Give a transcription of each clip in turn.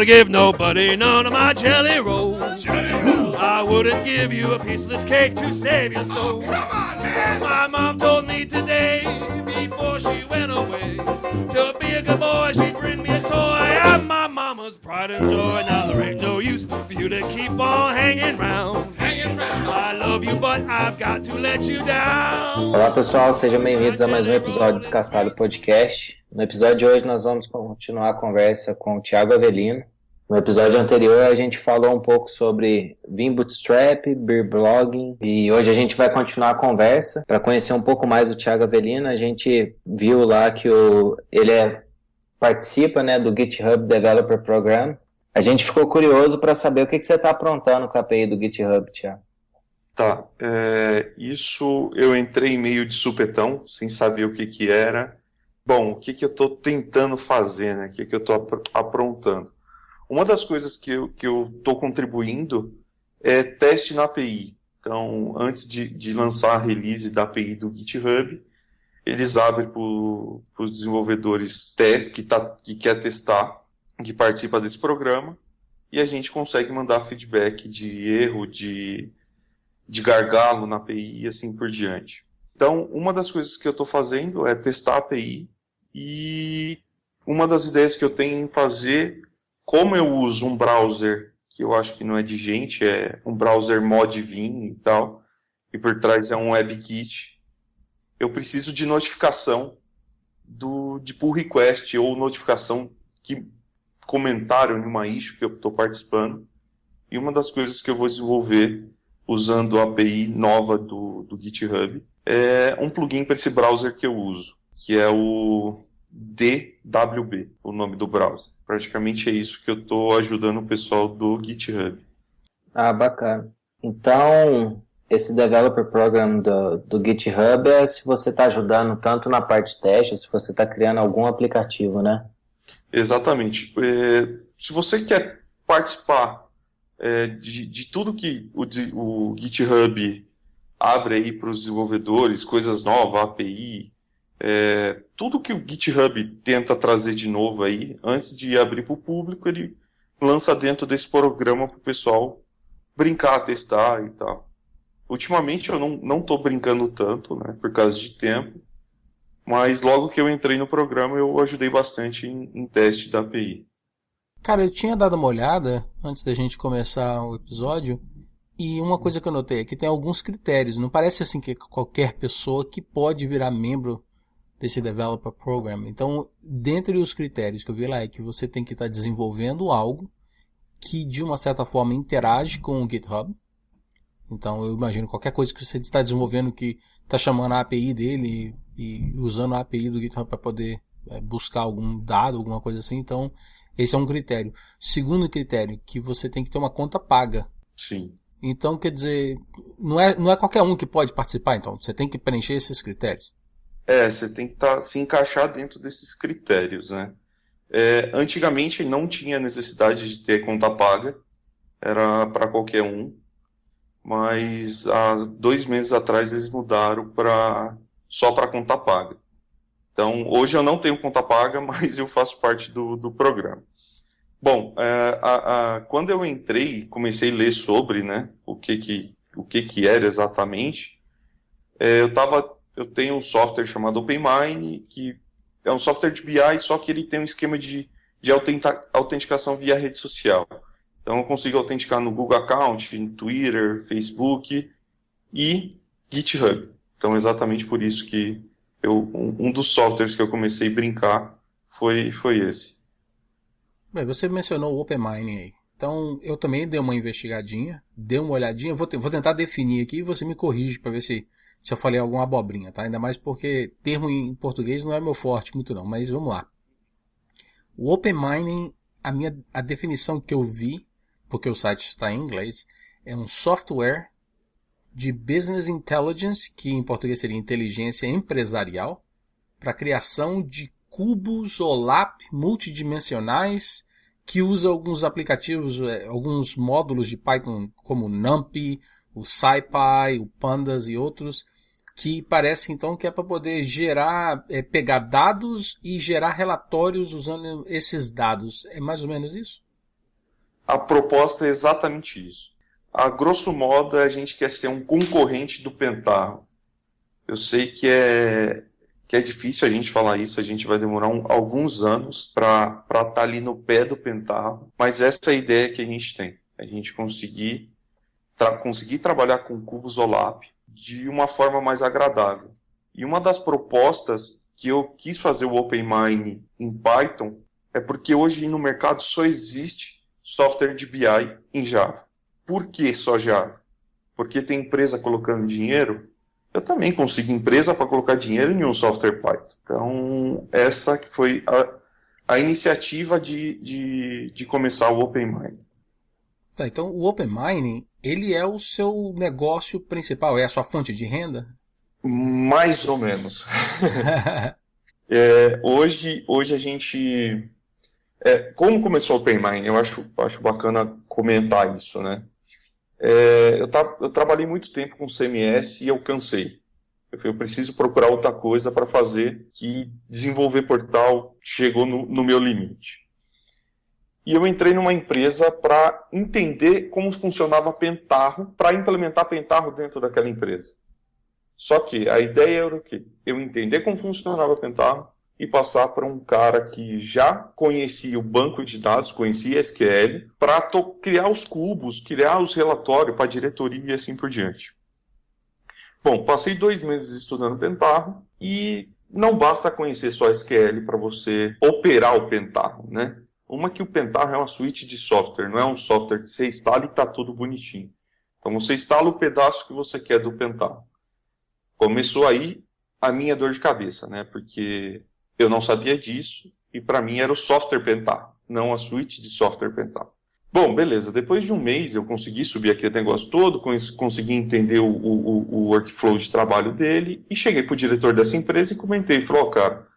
wanna give nobody none of my jelly rolls. I wouldn't give you a piece of this cake to save your soul. My mom told me today, before she went away, to be a good boy, she'd bring me a toy. I'm my mama's pride and joy. Now there ain't no use for you to keep on hanging round. I love you, but I've got to let you down. Olá pessoal, sejam bem-vindos a mais um episódio do Castalho Podcast. No episódio de hoje nós vamos continuar a conversa com o Thiago Avelino. No episódio anterior a gente falou um pouco sobre Vim Bootstrap, Beer Blogging, e hoje a gente vai continuar a conversa. Para conhecer um pouco mais o Thiago Avelino, a gente viu lá que ele participa, né, do GitHub Developer Program. A gente ficou curioso para saber o que você está aprontando com a API do GitHub, Thiago. Tá, isso eu entrei meio de supetão, sem saber o que era. Bom, o que eu estou tentando fazer, né? O que eu estou aprontando? Uma das coisas que eu estou contribuindo é teste na API. Então, antes de lançar a release da API do GitHub, eles abrem para os desenvolvedores que quer testar, que participa desse programa, e a gente consegue mandar feedback de erro, de gargalo na API e assim por diante. Então, uma das coisas que eu estou fazendo é testar a API, e uma das ideias que eu tenho em fazer, como eu uso um browser que eu acho que não é de gente, é um browser mod Vim e tal, e por trás é um WebKit, eu preciso de notificação de pull request ou notificação que comentário em uma issue que eu estou participando. E uma das coisas que eu vou desenvolver usando a API nova do GitHub é um plugin para esse browser que eu uso, que é o DWB, o nome do browser. Praticamente é isso que eu estou ajudando o pessoal do GitHub. Ah, bacana. Então, esse Developer Program do GitHub é se você está ajudando tanto na parte de teste, se você está criando algum aplicativo, né? Exatamente. Se você quer participar de tudo que o GitHub abre aí para os desenvolvedores, coisas novas, API, tudo que o GitHub tenta trazer de novo aí, antes de abrir para o público, ele lança dentro desse programa para o pessoal brincar, testar e tal. Ultimamente eu não estou brincando tanto, né, por causa de tempo, mas logo que eu entrei no programa eu ajudei bastante em teste da API. Cara, eu tinha dado uma olhada antes da gente começar o episódio, e uma coisa que eu notei é que tem alguns critérios. Não parece assim que qualquer pessoa que pode virar membro desse Developer Program. Então, dentre os critérios que eu vi lá é que você tem que estar desenvolvendo algo que de uma certa forma interage com o GitHub. Então, eu imagino qualquer coisa que você está desenvolvendo que está chamando a API dele e usando a API do GitHub para poder buscar algum dado, alguma coisa assim. Então, esse é um critério. Segundo critério, que você tem que ter uma conta paga. Sim. Então, quer dizer, não é qualquer um que pode participar, então. Você tem que preencher esses critérios. Você tem que se encaixar dentro desses critérios, né? Antigamente não tinha necessidade de ter conta paga, era para qualquer um, mas há 2 meses atrás eles mudaram só para conta paga. Então, hoje eu não tenho conta paga, mas eu faço parte do programa. Bom, quando eu entrei e comecei a ler sobre, né, o que era exatamente, eu tenho um software chamado OpenMine, que é um software de BI, só que ele tem um esquema de autenticação via rede social. Então eu consigo autenticar no Google Account, no Twitter, Facebook e GitHub. Então exatamente por isso que um dos softwares que eu comecei a brincar foi esse. Bem, você mencionou o OpenMine aí. Então eu também dei uma investigadinha, dei uma olhadinha. Vou tentar definir aqui e você me corrige para ver se eu falei alguma abobrinha, tá? Ainda mais porque termo em português não é meu forte muito não, mas vamos lá. O OpenMining, a definição que eu vi, porque o site está em inglês, é um software de business intelligence, que em português seria inteligência empresarial, para a criação de cubos OLAP multidimensionais, que usa alguns aplicativos, alguns módulos de Python como o NumPy, o SciPy, o Pandas e outros, que parece então que é para poder pegar dados e gerar relatórios usando esses dados. É mais ou menos isso? A proposta é exatamente isso. A grosso modo, a gente quer ser um concorrente do Pentaho. Eu sei que é difícil a gente falar isso, a gente vai demorar alguns anos para estar ali no pé do Pentaho, mas essa é a ideia que a gente tem. A gente conseguir trabalhar com cubos OLAP de uma forma mais agradável. E uma das propostas que eu quis fazer o OpenMine em Python é porque hoje no mercado só existe software de BI em Java. Por que só Java? Porque tem empresa colocando dinheiro. Eu também consigo empresa para colocar dinheiro em um software Python. Então, essa que foi a iniciativa de começar o OpenMine. Tá, então o Open Mining, ele é o seu negócio principal, é a sua fonte de renda? Mais ou menos. Hoje a gente... como começou o OpenMine? Eu acho bacana comentar isso, né? Eu trabalhei muito tempo com CMS e eu cansei. Eu preciso procurar outra coisa para fazer, que desenvolver portal chegou no meu limite. E eu entrei numa empresa para entender como funcionava Pentaho, para implementar Pentaho dentro daquela empresa. Só que a ideia era o quê? Eu entender como funcionava Pentaho e passar para um cara que já conhecia o banco de dados, conhecia SQL, para criar os cubos, criar os relatórios para a diretoria e assim por diante. Bom, passei 2 meses estudando Pentaho e não basta conhecer só SQL para você operar o Pentaho, né? Uma que o Pentaho é uma suíte de software, não é um software que você instala e está tudo bonitinho. Então você instala o pedaço que você quer do Pentaho. Começou aí a minha dor de cabeça, né? Porque eu não sabia disso e para mim era o software Pentaho, não a suíte de software Pentaho. Bom, beleza. Depois de um mês eu consegui subir aquele negócio todo, consegui entender o workflow de trabalho dele e cheguei para o diretor dessa empresa e comentei. Falou, cara,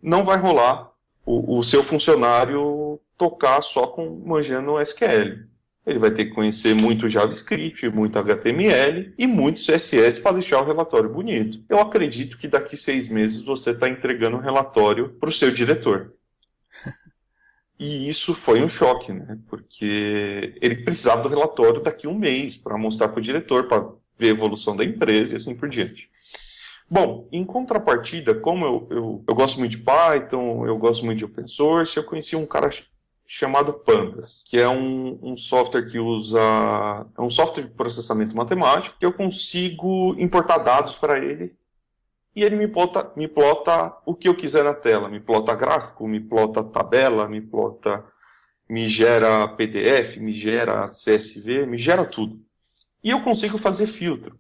não vai rolar o seu funcionário tocar só com manjando SQL. Ele vai ter que conhecer muito JavaScript, muito HTML e muito CSS para deixar o relatório bonito. Eu acredito que daqui 6 meses você está entregando um relatório para o seu diretor. E isso foi um choque, né? Porque ele precisava do relatório daqui a um mês para mostrar para o diretor, para ver a evolução da empresa e assim por diante. Bom, em contrapartida, como eu gosto muito de Python, eu gosto muito de open source, eu conheci um cara chamado Pandas, que é um software que usa... É um software de processamento matemático, que eu consigo importar dados para ele, e ele me plota o que eu quiser na tela. Me plota gráfico, me plota tabela, me gera PDF, me gera CSV, me gera tudo. E eu consigo fazer filtro.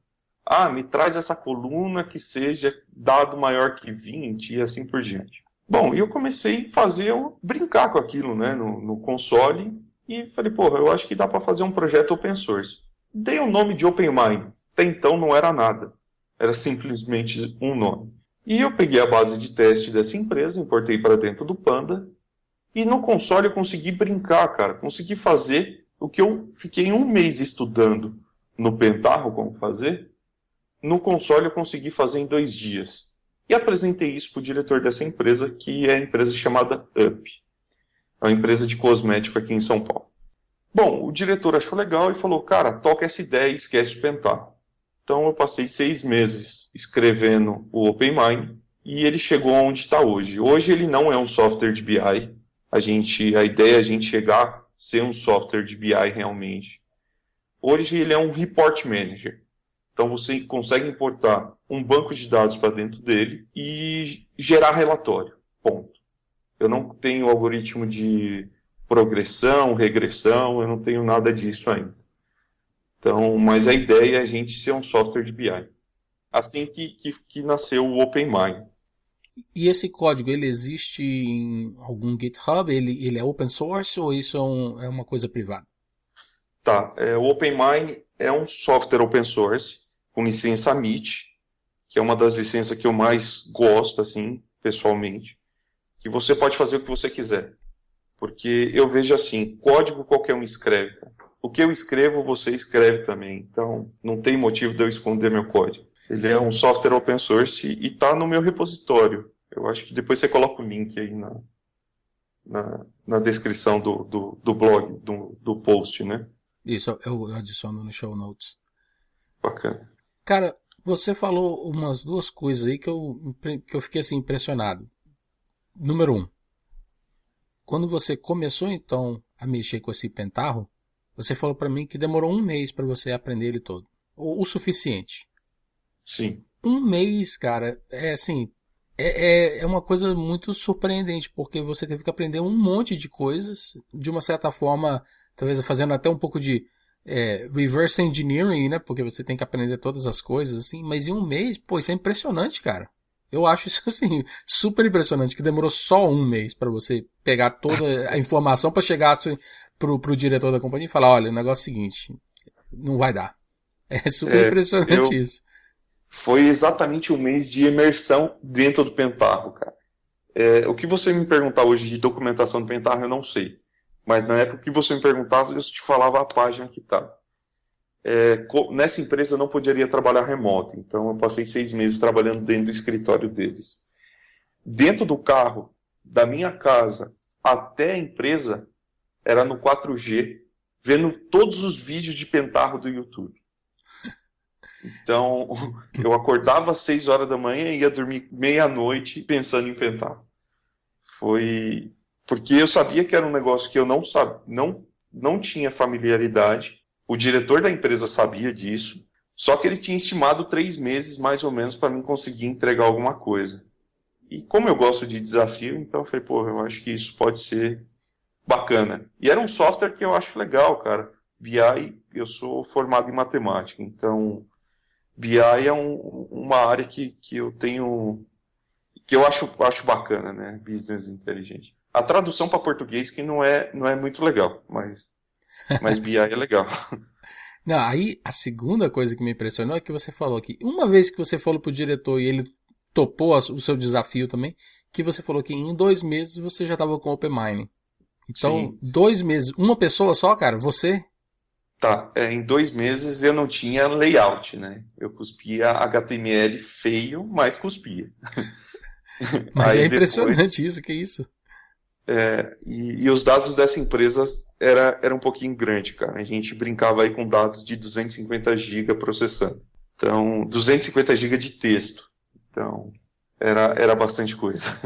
Me traz essa coluna que seja dado maior que 20 e assim por diante. Bom, e eu comecei a brincar com aquilo, né, no console e falei, eu acho que dá para fazer um projeto open source. Dei o nome de OpenMine. Até então não era nada. Era simplesmente um nome. E eu peguei a base de teste dessa empresa, importei para dentro do Panda e no console eu consegui brincar, cara. Consegui fazer o que eu fiquei 1 mês estudando no Pentaho como fazer. No console eu consegui fazer em 2 dias. E apresentei isso para o diretor dessa empresa, que é a empresa chamada Up. É uma empresa de cosmético aqui em São Paulo. Bom, o diretor achou legal e falou, cara, toca essa ideia e esquece o Pentaho. Então eu passei 6 meses escrevendo o OpenMine e ele chegou onde está hoje. Hoje ele não é um software de BI. A ideia é a gente chegar a ser um software de BI realmente. Hoje ele é um report manager. Então você consegue importar um banco de dados para dentro dele e gerar relatório. Ponto. Eu não tenho algoritmo de progressão, regressão, eu não tenho nada disso ainda. Então, mas a ideia é a gente ser um software de BI. Assim que nasceu o OpenMine. E esse código, ele existe em algum GitHub? Ele é open source ou isso é uma coisa privada? Tá, o OpenMine é um software open source com licença MIT, que é uma das licenças que eu mais gosto, assim, pessoalmente, que você pode fazer o que você quiser. Porque eu vejo assim, código qualquer um escreve. O que eu escrevo, você escreve também. Então, não tem motivo de eu esconder meu código. Ele é um software open source e está no meu repositório. Eu acho que depois você coloca o link aí na descrição do blog, do post, né? Isso, eu adiciono no show notes. Bacana. Cara, você falou umas duas coisas aí que eu fiquei assim impressionado. Número 1. Quando você começou então a mexer com esse pentarro, você falou pra mim que demorou 1 mês pra você aprender ele todo. O suficiente. Sim. 1 mês, cara, é assim, é uma coisa muito surpreendente, porque você teve que aprender um monte de coisas, de uma certa forma, talvez fazendo até um pouco de reverse engineering, né? Porque você tem que aprender todas as coisas, assim, mas em 1 mês, pô, isso é impressionante, cara. Eu acho isso, assim, super impressionante, que demorou só 1 mês pra você pegar toda a informação pra chegar pro diretor da companhia e falar, olha, o negócio é o seguinte, não vai dar. É super impressionante isso. Foi exatamente 1 mês de imersão dentro do pentarro, cara. O que você me perguntar hoje de documentação do pentarro, eu não sei. Mas na época que você me perguntasse, eu te falava a página que tá. Nessa empresa eu não poderia trabalhar remoto, então eu passei 6 meses trabalhando dentro do escritório deles. Dentro do carro, da minha casa até a empresa, era no 4G, vendo todos os vídeos de pentarro do YouTube. Então, eu acordava às 6 horas da manhã e ia dormir meia-noite pensando em pentarro. Foi porque eu sabia que era um negócio que eu não tinha familiaridade. O diretor da empresa sabia disso, só que ele tinha estimado 3 meses, mais ou menos, para mim conseguir entregar alguma coisa. E como eu gosto de desafio, então eu falei, pô, eu acho que isso pode ser bacana. E era um software que eu acho legal, cara. BI, eu sou formado em matemática, então BI é uma área que eu tenho, que eu acho bacana, né? Business Intelligence. A tradução para português que não é muito legal, mas BI é legal. Não, aí a segunda coisa que me impressionou é que você falou que uma vez que você falou pro diretor e ele topou o seu desafio também, que você falou que em 2 meses você já estava com o OpenMining. Então, Sim. 2 meses, uma pessoa só, cara, você? Tá, em 2 meses eu não tinha layout, né? Eu cuspia HTML feio, mas cuspia. Mas Aí é impressionante depois, isso, que isso? e os dados dessa empresa era um pouquinho grande, cara. A gente brincava aí com dados de 250 GB processando. Então, 250 GB de texto. Então, era bastante coisa.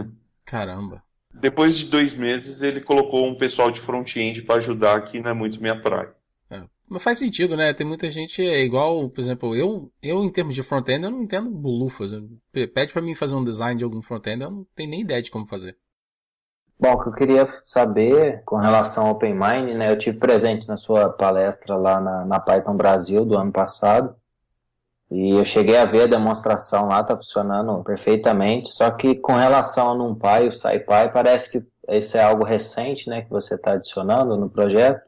Caramba. Depois de 2 meses, ele colocou um pessoal de front-end para ajudar, que não é muito minha praia. Mas faz sentido, né? Tem muita gente igual, por exemplo, eu em termos de front-end, eu não entendo bolufas. Pede pra mim fazer um design de algum front-end, eu não tenho nem ideia de como fazer. Bom, o que eu queria saber com relação ao OpenMine, né? Eu tive presente na sua palestra lá na Python Brasil do ano passado. E eu cheguei a ver a demonstração lá, tá funcionando perfeitamente. Só que com relação ao NumPy e o SciPy, parece que esse é algo recente, né? Que você está adicionando no projeto.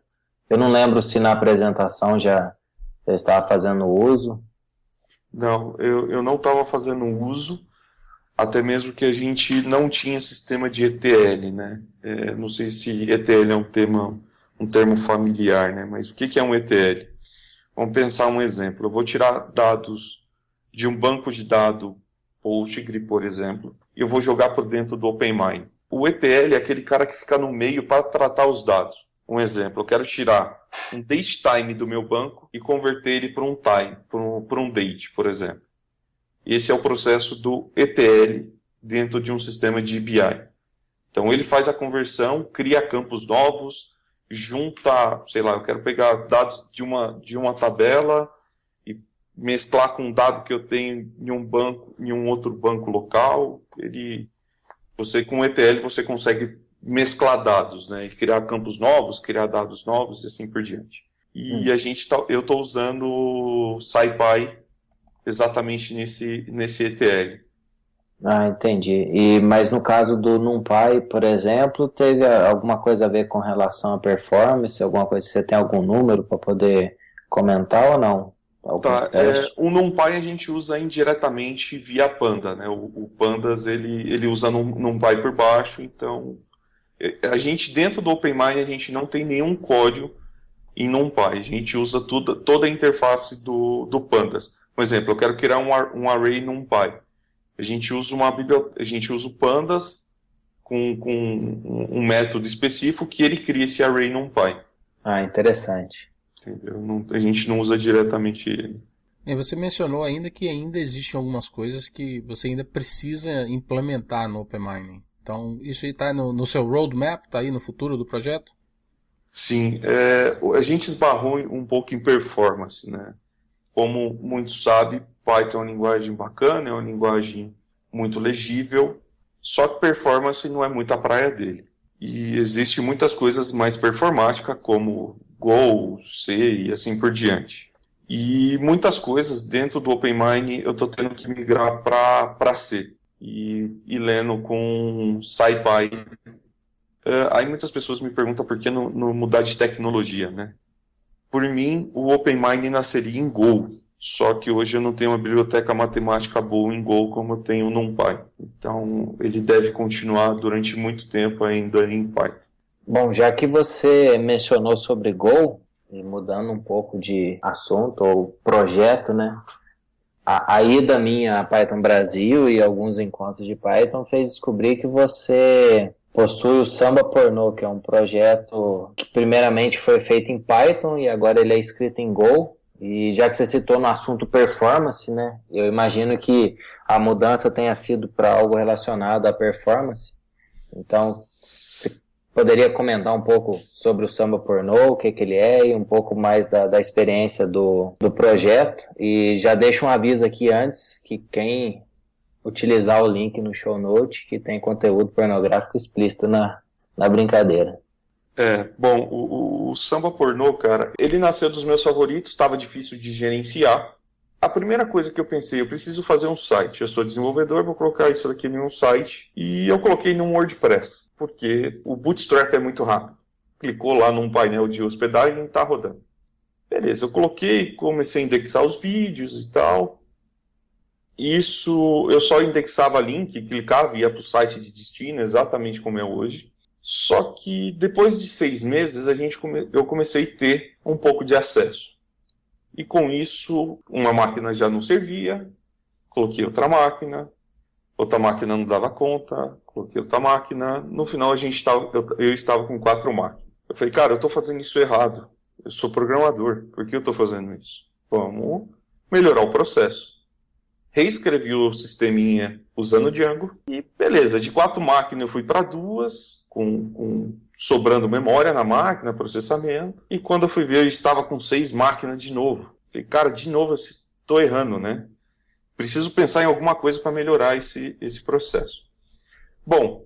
Eu não lembro se na apresentação já estava fazendo uso. Não, eu não estava fazendo uso, até mesmo que a gente não tinha sistema de ETL, né? Não sei se ETL é um termo familiar, né? Mas o que é um ETL? Vamos pensar um exemplo. Eu vou tirar dados de um banco de dados Postgre, por exemplo, e eu vou jogar por dentro do OpenMine. O ETL é aquele cara que fica no meio para tratar os dados. Um exemplo, eu quero tirar um datetime do meu banco e converter ele para um time, para um date, por exemplo. Esse é o processo do ETL dentro de um sistema de BI. Então ele faz a conversão, cria campos novos, junta, sei lá, eu quero pegar dados de uma tabela e mesclar com um dado que eu tenho em um banco, em um outro banco local. Com o ETL você consegue mesclar dados, né, e criar campos novos, criar dados novos e assim por diante. E eu estou usando o SciPy exatamente nesse ETL. Ah, entendi. Mas no caso do NumPy, por exemplo, teve alguma coisa a ver com relação à performance? Alguma coisa, você tem algum número para poder comentar ou não? Tá, o NumPy a gente usa indiretamente via Panda, né? O Pandas ele usa NumPy por baixo, então a gente dentro do OpenMine a gente não tem nenhum código em NumPy, a gente usa toda a interface do Pandas. Por exemplo, eu quero criar um array NumPy. A gente usa o Pandas um método específico que ele cria esse array NumPy. Ah, interessante. Entendeu? A gente não usa diretamente ele. E você mencionou ainda que ainda existem algumas coisas que você ainda precisa implementar no OpenMining. Então, isso aí está no seu roadmap, está aí no futuro do projeto? Sim, a gente esbarrou um pouco em performance, né? Como muitos sabem, Python é uma linguagem bacana, é uma linguagem muito legível, só que performance não é muito a praia dele. E existem muitas coisas mais performáticas, como Go, C e assim por diante. E muitas coisas dentro do OpenMining eu estou tendo que migrar para C. E lendo com SciPy. Aí muitas pessoas me perguntam por que não mudar de tecnologia, né? Por mim, o OpenMining nasceria em Go. Só que hoje eu não tenho uma biblioteca matemática boa em Go como eu tenho no NumPy. Então, ele deve continuar durante muito tempo ainda em Python. Bom, já que você mencionou sobre Go, e mudando um pouco de assunto ou projeto, né? A ida minha a Python Brasil e alguns encontros de Python fez descobrir que você possui o Samba Pornô, que é um projeto que primeiramente foi feito em Python e agora ele é escrito em Go. E já que você citou no assunto performance, né? Eu imagino que a mudança tenha sido para algo relacionado à performance. Então, você poderia comentar um pouco sobre o Samba Pornô, o que ele é, e um pouco mais da experiência do projeto. E já deixo um aviso aqui antes, que quem utilizar o link no show note, que tem conteúdo pornográfico explícito na brincadeira. Bom, o Samba Pornô, cara, ele nasceu dos meus favoritos, estava difícil de gerenciar. A primeira coisa que eu pensei, eu preciso fazer um site. Eu sou desenvolvedor, vou colocar isso aqui em um site. E eu coloquei num WordPress, porque o Bootstrap é muito rápido. Clicou lá num painel de hospedagem e está rodando. Beleza, eu coloquei, comecei a indexar os vídeos e tal. Isso, eu só indexava link, clicava e ia para o site de destino, exatamente como é hoje. Só que depois de 6 meses eu comecei a ter um pouco de acesso. E com isso, uma máquina já não servia, coloquei outra máquina não dava conta, coloquei outra máquina. No final eu estava com 4 máquinas. Eu falei, cara, eu estou fazendo isso errado. Eu sou programador, por que eu estou fazendo isso? Vamos melhorar o processo. Reescrevi o sisteminha usando Django e beleza, de 4 máquinas eu fui para 2, sobrando memória na máquina, processamento, e quando eu fui ver eu estava com 6 máquinas de novo. Falei, cara, de novo eu estou errando, né? Preciso pensar em alguma coisa para melhorar esse processo. Bom,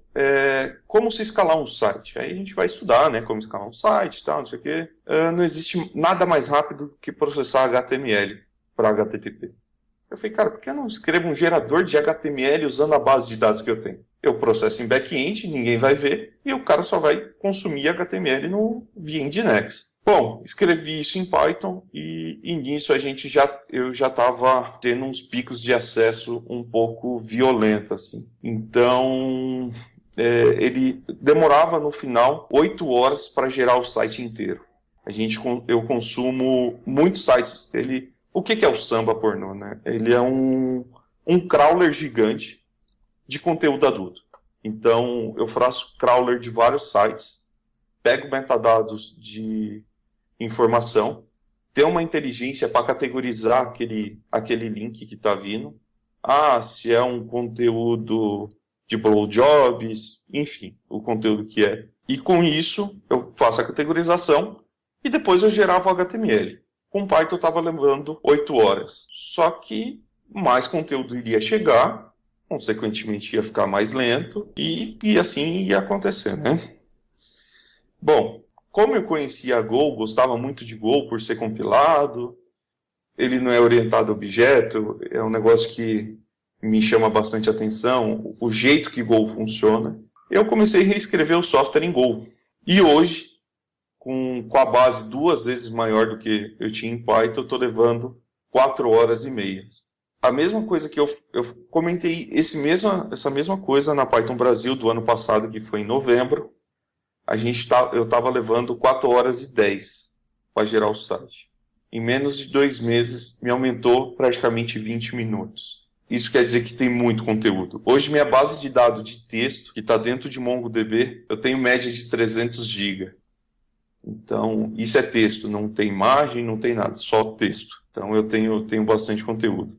como se escalar um site? Aí a gente vai estudar, né, como escalar um site e tal, não sei o quê. Não existe nada mais rápido que processar HTML para HTTP. Eu falei, cara, por que eu não escrevo um gerador de HTML usando a base de dados que eu tenho? Eu processo em back-end, ninguém vai ver, e o cara só vai consumir HTML via Nginx. Bom, escrevi isso em Python e nisso eu já estava tendo uns picos de acesso um pouco violentos, assim. Então, ele demorava no final 8 horas para gerar o site inteiro. Eu consumo muitos sites. O que é o Samba Pornô, né? Ele é um crawler gigante de conteúdo adulto. Então, eu faço crawler de vários sites, pego metadados de informação, tenho uma inteligência para categorizar aquele link que está vindo. Se é um conteúdo de blowjobs, enfim, o conteúdo que é. E com isso, eu faço a categorização e depois eu gerava o HTML. Com Python eu estava levando 8 horas. Só que mais conteúdo iria chegar, consequentemente ia ficar mais lento e assim ia acontecer, né? Bom, como eu conhecia Go, gostava muito de Go por ser compilado, ele não é orientado a objeto, é um negócio que me chama bastante atenção, o jeito que Go funciona. Eu comecei a reescrever o software em Go. E hoje, com a base 2 vezes maior do que eu tinha em Python, eu estou levando 4 horas e meia. A mesma coisa que eu comentei essa mesma coisa na Python Brasil do ano passado, que foi em novembro. Eu estava levando 4 horas e 10 para gerar o site. Em menos de 2 meses, me aumentou praticamente 20 minutos. isso quer dizer que tem muito conteúdo. Hoje, minha base de dados de texto, que está dentro de MongoDB, eu tenho média de 300 GB. Então, isso é texto, não tem imagem, não tem nada, só texto. Então, eu tenho bastante conteúdo.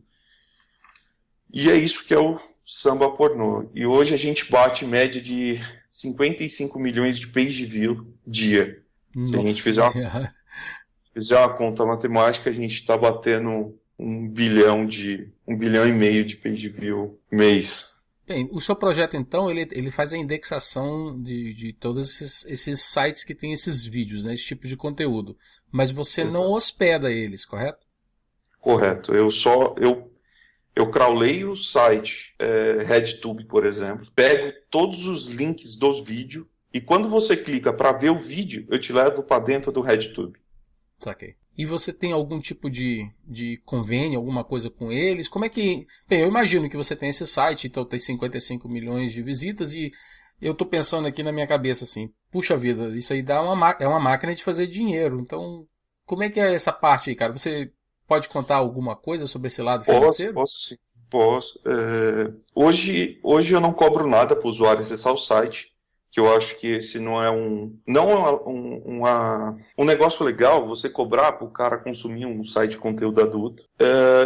E é isso que é o samba pornô. E hoje a gente bate média de 55 milhões de page view dia. Se a gente fizer uma conta matemática, a gente está batendo 1,5 bilhão de page view mês. Bem, o seu projeto, então, ele faz a indexação de todos esses sites que tem esses vídeos, né, esse tipo de conteúdo. Mas você Exato. não hospeda eles, correto? Correto. Eu crawleio o site RedTube, por exemplo, pego todos os links dos vídeos e quando você clica para ver o vídeo, eu te levo para dentro do RedTube. Saquei. E você tem algum tipo de convênio, alguma coisa com eles? Como é que... Bem, eu imagino que você tem esse site, então tem 55 milhões de visitas e eu tô pensando aqui na minha cabeça assim, puxa vida, isso aí é uma máquina de fazer dinheiro. Então, como é que é essa parte aí, cara? Você pode contar alguma coisa sobre esse lado financeiro? Posso sim. Posso. Hoje eu não cobro nada para o usuário acessar o site, que eu acho que esse não é um negócio legal você cobrar para o cara consumir um site de conteúdo adulto.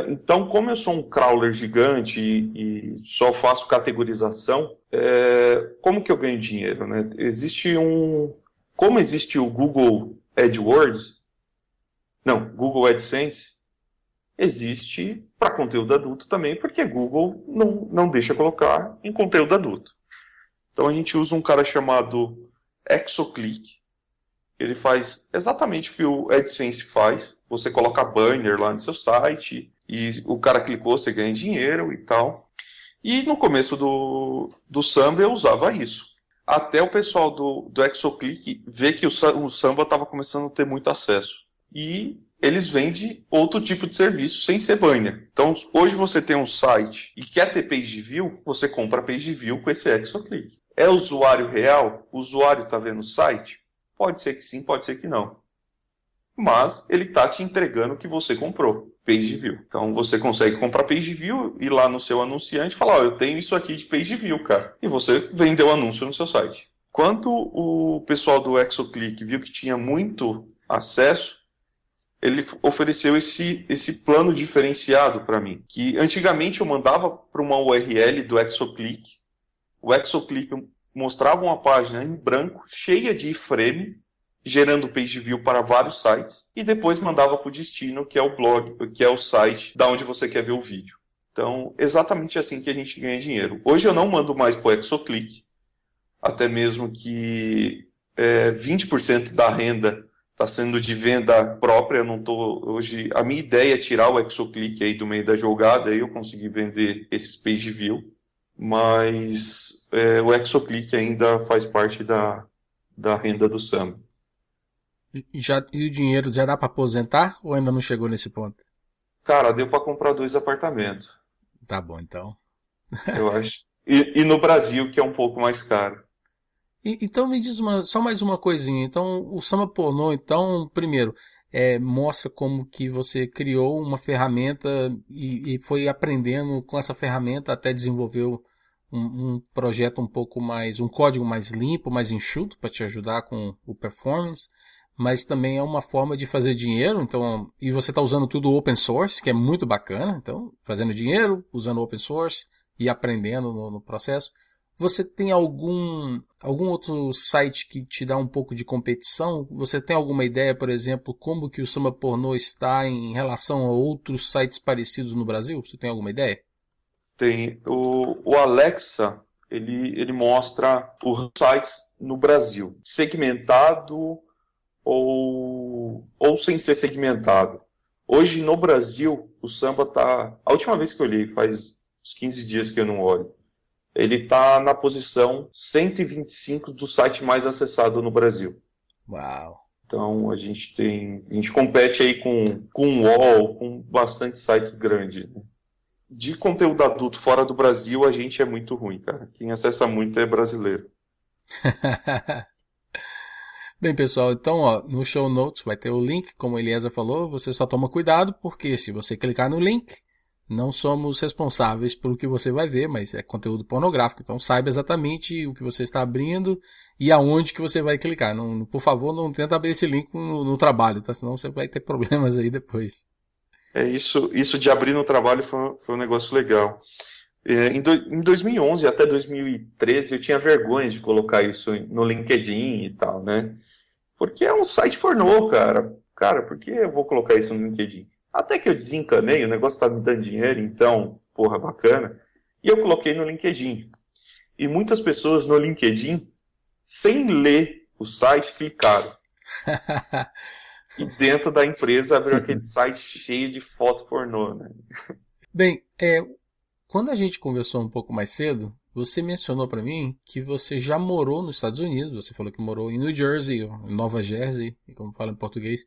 Então, como eu sou um crawler gigante e só faço categorização, como que eu ganho dinheiro, né? Como existe o Google AdWords, não, Google AdSense, existe para conteúdo adulto também, porque Google não deixa colocar em conteúdo adulto. Então a gente usa um cara chamado Exoclick. Ele faz exatamente o que o AdSense faz. Você coloca banner lá no seu site e o cara clicou, você ganha dinheiro e tal. E no começo do Samba eu usava isso. Até o pessoal do Exoclick ver que o Samba estava começando a ter muito acesso. E eles vendem outro tipo de serviço sem ser banner. Então, hoje você tem um site e quer ter page view, você compra page view com esse Exoclick. É usuário real? O usuário está vendo o site? Pode ser que sim, pode ser que não. Mas ele está te entregando o que você comprou, page view. Então você consegue comprar page view, ir lá no seu anunciante e falar, eu tenho isso aqui de page view, cara. E você vendeu o anúncio no seu site. Quando o pessoal do Exoclick viu que tinha muito acesso, ele ofereceu esse plano diferenciado para mim. Que antigamente eu mandava para uma URL do Exoclick. O Exoclick mostrava uma página em branco, cheia de iframe, gerando page view para vários sites, e depois mandava para o destino, que é o blog, que é o site da onde você quer ver o vídeo. Então, exatamente assim que a gente ganha dinheiro. Hoje eu não mando mais para o Exoclick, até mesmo que 20% da renda está sendo de venda própria. Hoje a minha ideia é tirar o Exoclick aí do meio da jogada, aí eu consegui vender esses page view. Mas o Exoclick ainda faz parte da renda do Samba. E o dinheiro já dá para aposentar ou ainda não chegou nesse ponto? Cara, deu para comprar 2 apartamentos. Tá bom, então. Eu acho. E no Brasil, que é um pouco mais caro. Então me diz só mais uma coisinha. Então o Samba Pornô, então, primeiro, mostra como que você criou uma ferramenta e foi aprendendo com essa ferramenta até desenvolver um projeto um pouco mais, um código mais limpo, mais enxuto para te ajudar com o performance, mas também é uma forma de fazer dinheiro. Então, e você está usando tudo open source, que é muito bacana. Então, fazendo dinheiro, usando open source e aprendendo no processo. Você tem algum outro site que te dá um pouco de competição? Você tem alguma ideia, por exemplo, como que o Samba Pornô está em relação a outros sites parecidos no Brasil? Você tem alguma ideia? Tem. O Alexa, ele mostra os sites no Brasil, segmentado ou sem ser segmentado. Hoje, no Brasil, o Samba tá... A última vez que eu olhei, faz uns 15 dias que eu não olho, ele está na posição 125 do site mais acessado no Brasil. Uau! Então a gente compete aí com o UOL, com bastante sites grandes. Né? De conteúdo adulto fora do Brasil, a gente é muito ruim, cara. Quem acessa muito é brasileiro. Bem, pessoal, então no show notes vai ter o link, como a Eliezer falou. Você só toma cuidado, porque se você clicar no link, Não somos responsáveis pelo que você vai ver, mas é conteúdo pornográfico. Então saiba exatamente o que você está abrindo e aonde que você vai clicar. Não, por favor, não tenta abrir esse link no trabalho, tá? Senão você vai ter problemas aí depois. Isso de abrir no trabalho foi um negócio legal. Em 2011 até 2013 eu tinha vergonha de colocar isso no LinkedIn e tal, né? Porque é um site pornô, cara. Cara, por que eu vou colocar isso no LinkedIn? Até que eu desencanei, o negócio tá me dando dinheiro, então, porra, bacana. E eu coloquei no LinkedIn. E muitas pessoas no LinkedIn, sem ler o site, clicaram. E dentro da empresa abriu aquele site cheio de foto pornô, né? Bem, quando a gente conversou um pouco mais cedo, você mencionou para mim que você já morou nos Estados Unidos. Você falou que morou em New Jersey, ou Nova Jersey, como fala em português.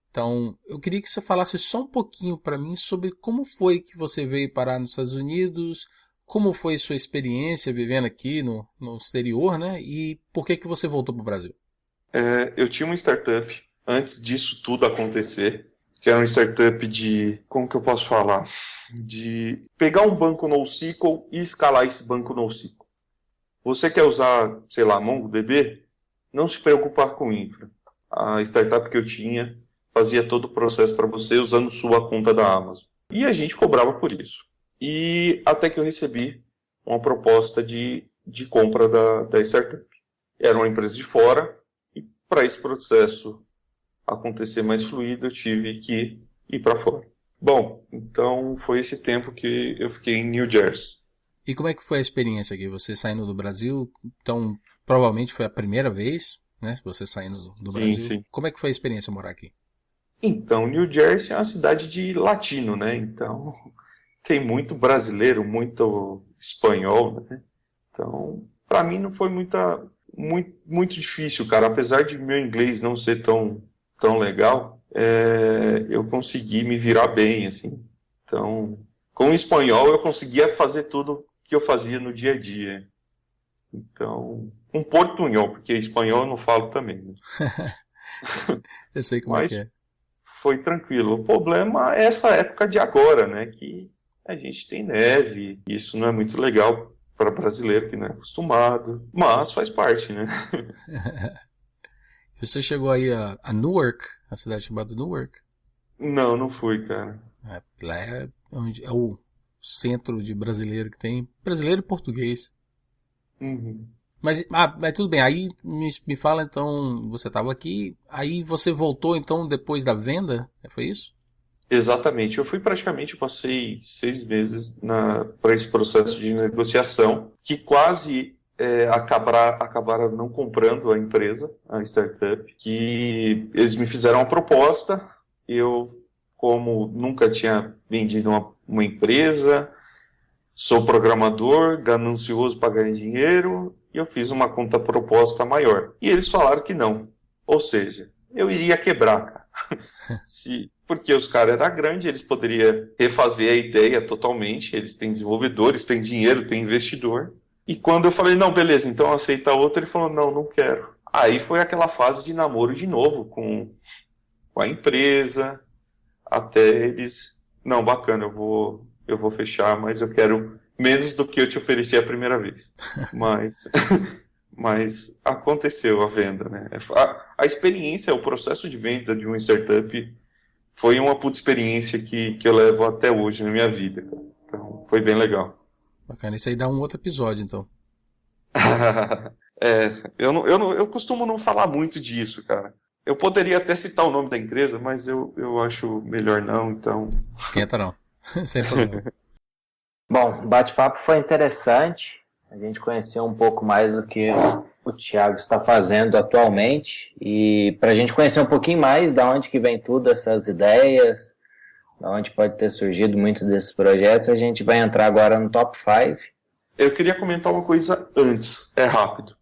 Então, eu queria que você falasse só um pouquinho para mim sobre como foi que você veio parar nos Estados Unidos, como foi sua experiência vivendo aqui no exterior, né? E por que você voltou para o Brasil? Eu tinha uma startup antes disso tudo acontecer, que era uma startup de, como que eu posso falar? De pegar um banco NoSQL e escalar esse banco NoSQL. Você quer usar, sei lá, MongoDB? Não se preocupar com infra. A startup que eu tinha fazia todo o processo para você usando sua conta da Amazon. E a gente cobrava por isso. E até que eu recebi uma proposta de compra da startup. Era uma empresa de fora, e para esse processo acontecer mais fluido, eu tive que ir para fora. Bom, então foi esse tempo que eu fiquei em New Jersey. E como é que foi a experiência aqui? Você saindo do Brasil, então provavelmente foi a primeira vez, né? Você saindo do Brasil. Sim. Como é que foi a experiência morar aqui? Então, New Jersey é uma cidade de latino, né? Então, tem muito brasileiro, muito espanhol, né? Então, para mim não foi muito difícil, cara. Apesar de meu inglês não ser tão legal, eu consegui me virar bem, assim. Então, com o espanhol eu conseguia fazer tudo que eu fazia no dia a dia. Então, um portunhol, porque espanhol eu não falo também, né? Eu sei como é que é. Foi tranquilo. O problema é essa época de agora, né? Que a gente tem neve. E isso não é muito legal para brasileiro que não é acostumado. Mas faz parte, né? Você chegou aí a Newark, a cidade chamada Newark? Não fui, cara. Lá é o centro de brasileiro que tem. Brasileiro e português. Uhum. Mas tudo bem, aí me fala então, você estava aqui, aí você voltou então depois da venda, foi isso? Exatamente, eu passei 6 meses para esse processo de negociação, que quase acabaram não comprando a empresa, a startup, que eles me fizeram uma proposta, eu, como nunca tinha vendido uma empresa, sou programador, ganancioso para ganhar dinheiro, e eu fiz uma contraproposta maior. E eles falaram que não. Ou seja, eu iria quebrar, cara. Porque os caras eram grandes, eles poderiam refazer a ideia totalmente, eles têm desenvolvedores, têm dinheiro, têm investidor. E quando eu falei, não, beleza, então aceita outra, ele falou, não quero. Aí foi aquela fase de namoro de novo com a empresa, até eles, não, bacana, eu vou fechar, mas eu quero menos do que eu te ofereci a primeira vez. Mas aconteceu a venda, né? A experiência, o processo de venda de uma startup foi uma puta experiência que eu levo até hoje na minha vida. Então, foi bem legal. Bacana, isso aí dá um outro episódio, então. Eu costumo não falar muito disso, cara. Eu poderia até citar o nome da empresa, mas eu acho melhor não, então... Esquenta não, sem problema. Bom, o bate-papo foi interessante. A gente conheceu um pouco mais do que o Thiago está fazendo atualmente. E para a gente conhecer um pouquinho mais de onde que vem tudo, essas ideias, de onde pode ter surgido muito desses projetos, a gente vai entrar agora no Top 5. Eu queria comentar uma coisa antes, é rápido.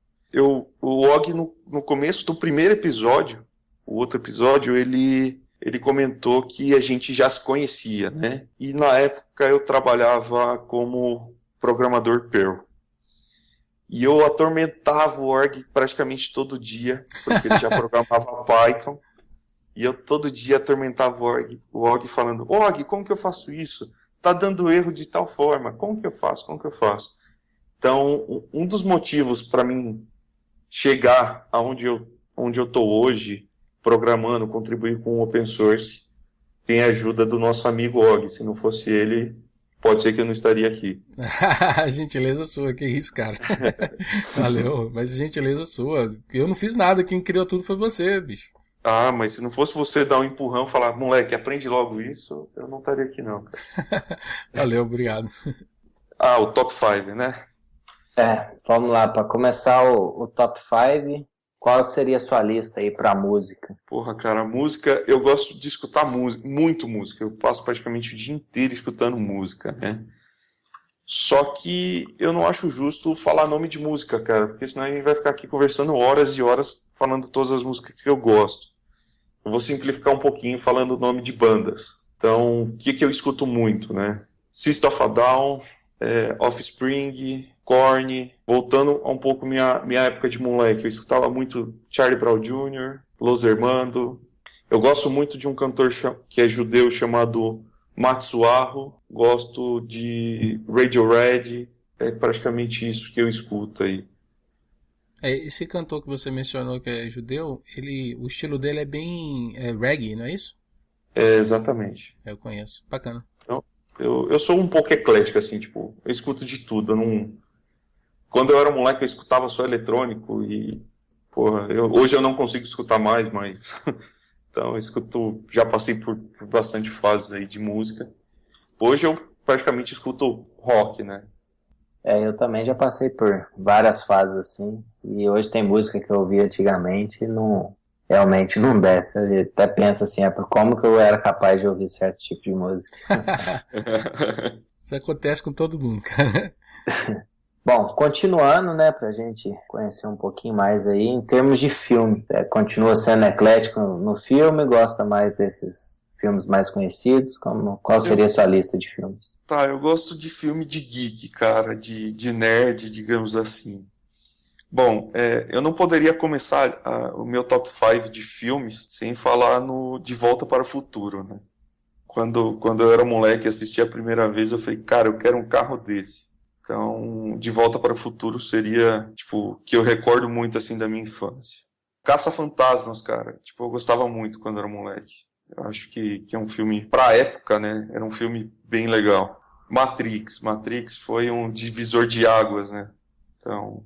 O Og, no começo do primeiro episódio, o outro episódio, ele comentou que a gente já se conhecia, né? E na época eu trabalhava como programador Perl. E eu atormentava o org praticamente todo dia, porque ele já programava Python. E eu todo dia atormentava o org falando, Og, como que eu faço isso? tá dando erro de tal forma, como que eu faço? Como que eu faço? Então, um dos motivos para mim chegar onde eu tô hoje, programando, contribuir com o open source, tem a ajuda do nosso amigo Og. Se não fosse ele, pode ser que eu não estaria aqui. Gentileza sua, que isso, cara. Valeu, mas gentileza sua. Eu não fiz nada, quem criou tudo foi você, bicho. Ah, mas se não fosse você dar um empurrão e falar, moleque, aprende logo isso, eu não estaria aqui não, cara. Valeu, obrigado. Ah, o top 5, né? Vamos lá, para começar o top 5, qual seria a sua lista aí para música? Porra, cara, música, eu gosto de escutar música, muito música. Eu passo praticamente o dia inteiro escutando música, né? Só que eu não acho justo falar nome de música, cara, porque senão a gente vai ficar aqui conversando horas e horas falando todas as músicas que eu gosto. Eu vou simplificar um pouquinho falando o nome de bandas. Então, o que eu escuto muito, né? System of a Down, Offspring, Korn. Voltando a um pouco minha época de moleque, eu escutava muito Charlie Brown Jr., Los Hermanos. Eu gosto muito de um cantor que é judeu chamado Matsuaho. Gosto de Radiohead. É praticamente isso que eu escuto aí. Esse cantor que você mencionou que é judeu, o estilo dele é bem reggae, não é isso? Exatamente. Eu conheço. Bacana. Então, eu sou um pouco eclético, assim, tipo, eu escuto de tudo. Quando eu era moleque, eu escutava só eletrônico e, porra, hoje eu não consigo escutar mais, mas... Então, eu escuto, já passei por bastante fases aí de música. Hoje eu praticamente escuto rock, né? Eu também já passei por várias fases assim, e hoje tem música que eu ouvia antigamente e realmente não desce. A gente até pensa assim, como que eu era capaz de ouvir certo tipo de música. Isso acontece com todo mundo, cara. Bom, continuando, né, pra gente conhecer um pouquinho mais aí, em termos de filme, continua sendo eclético no filme, gosta mais desses filmes mais conhecidos? Qual seria a sua lista de filmes? Tá, eu gosto de filme de geek, cara, de nerd, digamos assim. Bom, eu não poderia começar o meu top 5 de filmes sem falar no De Volta para o Futuro, né? Quando eu era moleque e assisti a primeira vez, eu falei, cara, eu quero um carro desse. Então, De Volta para o Futuro seria, tipo, que eu recordo muito, assim, da minha infância. Caça-Fantasmas, cara, tipo, eu gostava muito quando era moleque. Eu acho que é um filme, pra época, né, era um filme bem legal. Matrix foi um divisor de águas, né. Então,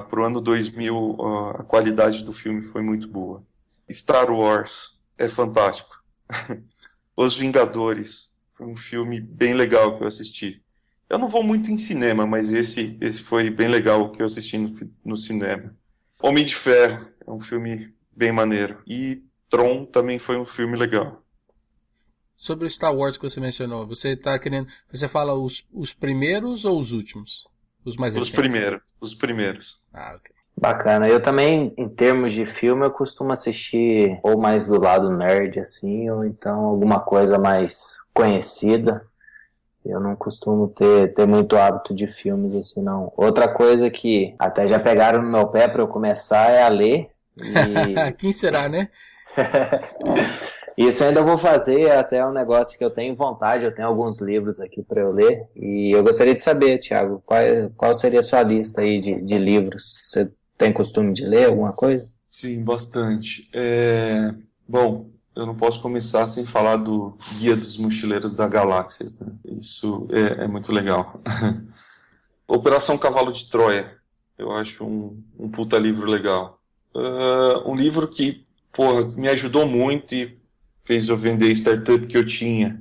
pro ano 2000, a qualidade do filme foi muito boa. Star Wars é fantástico. Os Vingadores foi um filme bem legal que eu assisti. Eu não vou muito em cinema, mas esse foi bem legal que eu assisti no cinema. Homem de Ferro é um filme bem maneiro. E Tron também foi um filme legal. Sobre o Star Wars que você mencionou, você fala os primeiros ou os últimos? Os mais recentes? Os primeiros. Ah, ok. Bacana. Eu também, em termos de filme, eu costumo assistir ou mais do lado nerd, assim, ou então alguma coisa mais conhecida. Eu não costumo ter muito hábito de filmes, assim, não. Outra coisa que até já pegaram no meu pé para eu começar é a ler. Quem será, né? Isso ainda vou fazer, até um negócio que eu tenho vontade, eu tenho alguns livros aqui para eu ler, e eu gostaria de saber, Thiago, qual seria a sua lista aí de livros? Você tem costume de ler alguma coisa? Sim, bastante. Bom, eu não posso começar sem falar do Guia dos Mochileiros da Galáxia, né? Isso é muito legal. Operação Cavalo de Troia, eu acho um puta livro legal. Um livro que, porra, me ajudou muito e fez eu vender startup que eu tinha,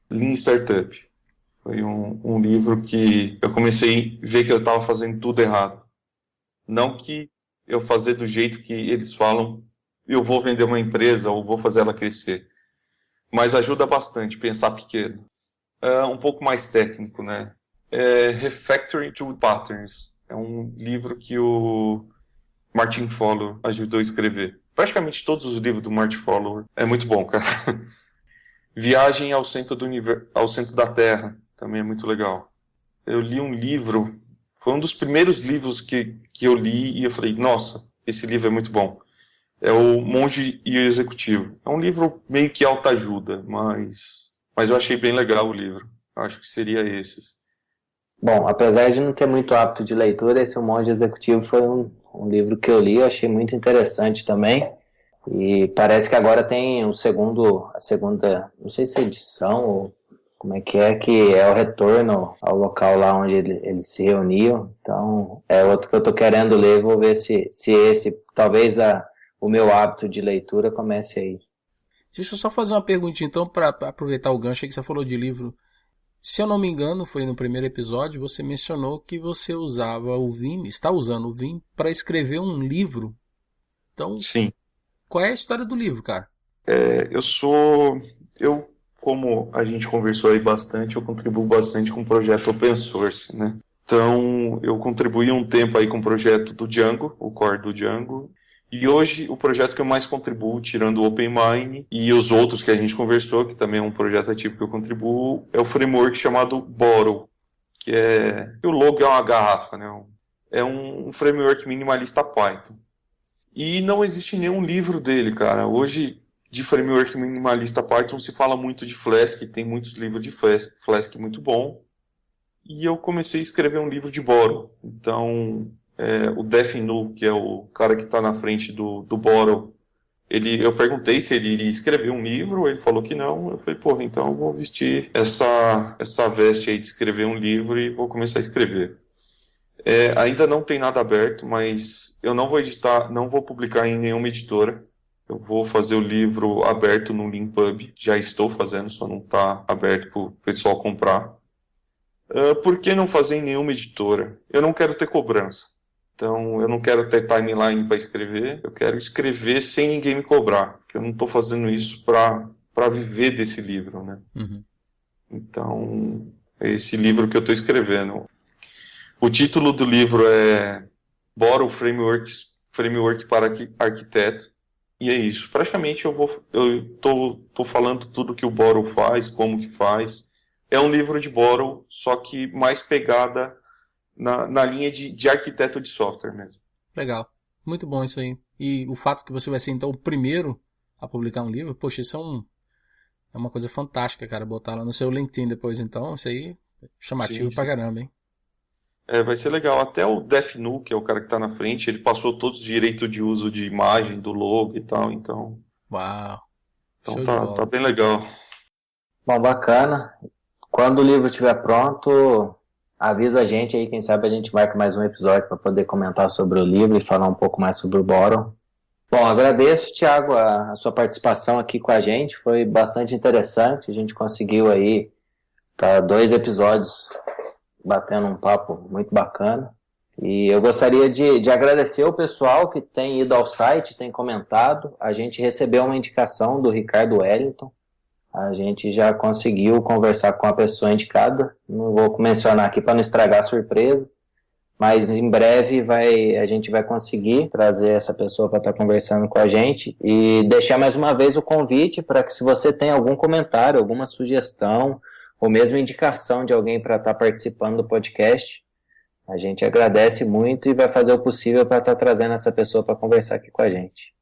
Lean Startup. Foi um livro que eu comecei a ver que eu estava fazendo tudo errado. Não que eu fazer do jeito que eles falam, eu vou vender uma empresa ou vou fazer ela crescer. Mas ajuda bastante pensar pequeno. Um pouco mais técnico, né? Refactoring to Patterns. É um livro que o Martin Fowler ajudou a escrever. Praticamente todos os livros do Martin Fowler. É muito bom, cara. Viagem ao Centro da Terra. Também é muito legal. Eu li um livro, foi um dos primeiros livros que eu li e eu falei, nossa, esse livro é muito bom. É o Monge e o Executivo. É um livro meio que autoajuda, mas Mas eu achei bem legal o livro. Acho que seria esses. Bom, apesar de não ter muito hábito de leitura, esse O Monge Executivo foi um livro que eu li, eu achei muito interessante também. E parece que agora tem a segunda, não sei se é edição ou como é que é o retorno ao local lá onde eles se reuniam. Então, é outro que eu tô querendo ler, vou ver se esse, talvez o meu hábito de leitura comece aí. Deixa eu só fazer uma perguntinha, então, para aproveitar o gancho aí que você falou de livro. Se eu não me engano, foi no primeiro episódio, você mencionou que você usava o Vim, está usando o Vim, para escrever um livro. Então, Sim. qual é a história do livro, cara? Como a gente conversou aí bastante, eu contribuo bastante com o projeto open source, né? Então, eu contribuí um tempo aí com o projeto do Django, o core do Django, e hoje o projeto que eu mais contribuo, tirando o OpenMine e os outros que a gente conversou, que também é um projeto ativo que eu contribuo, é o framework chamado Borrow, que o logo é uma garrafa, né? É um framework minimalista Python. E não existe nenhum livro dele, cara. Hoje, de framework minimalista Python, se fala muito de Flask, tem muitos livros de Flask muito bom. E eu comecei a escrever um livro de Borrow. Então, o Defnu, que é o cara que está na frente do Borrow, eu perguntei se ele iria escrever um livro, ele falou que não. Eu falei, porra, então eu vou vestir essa veste aí de escrever um livro e vou começar a escrever. Ainda não tem nada aberto, mas eu não vou editar, não vou publicar em nenhuma editora. Eu vou fazer o livro aberto no Leanpub. Já estou fazendo, só não está aberto para o pessoal comprar. Por que não fazer em nenhuma editora? Eu não quero ter cobrança. Então, eu não quero ter timeline para escrever. Eu quero escrever sem ninguém me cobrar. Porque eu não estou fazendo isso para viver desse livro, né? Uhum. Então, é esse livro que eu estou escrevendo. O título do livro é Borrow Framework para Arquiteto. E é isso. Praticamente eu tô falando tudo que o Borrow faz, como que faz. É um livro de Borrow, só que mais pegada na linha de arquiteto de software mesmo. Legal. Muito bom isso aí. E o fato que você vai ser, então, o primeiro a publicar um livro, poxa, isso é uma coisa fantástica, cara, botar lá no seu LinkedIn depois, então, isso aí é chamativo pra caramba, hein? Vai ser legal. Até o Defnu, que é o cara que está na frente, ele passou todos os direitos de uso de imagem, do logo e tal, então... Uau! Então tá bem legal. Bom, bacana. Quando o livro estiver pronto, avisa a gente aí, quem sabe a gente marca mais um episódio para poder comentar sobre o livro e falar um pouco mais sobre o Borrow. Bom, agradeço, Thiago, a sua participação aqui com a gente, foi bastante interessante, a gente conseguiu aí 2 episódios batendo um papo muito bacana. E eu gostaria de agradecer o pessoal que tem ido ao site, tem comentado. A gente recebeu uma indicação do Ricardo Wellington. A gente já conseguiu conversar com a pessoa indicada. Não vou mencionar aqui para não estragar a surpresa. Mas em breve a gente vai conseguir trazer essa pessoa para estar conversando com a gente. E deixar mais uma vez o convite para que, se você tem algum comentário, alguma sugestão, ou mesmo indicação de alguém para estar participando do podcast, a gente agradece muito e vai fazer o possível para estar trazendo essa pessoa para conversar aqui com a gente.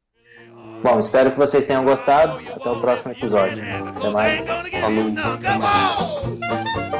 Bom, espero que vocês tenham gostado. Até o próximo episódio. Até mais. Falou. Come on!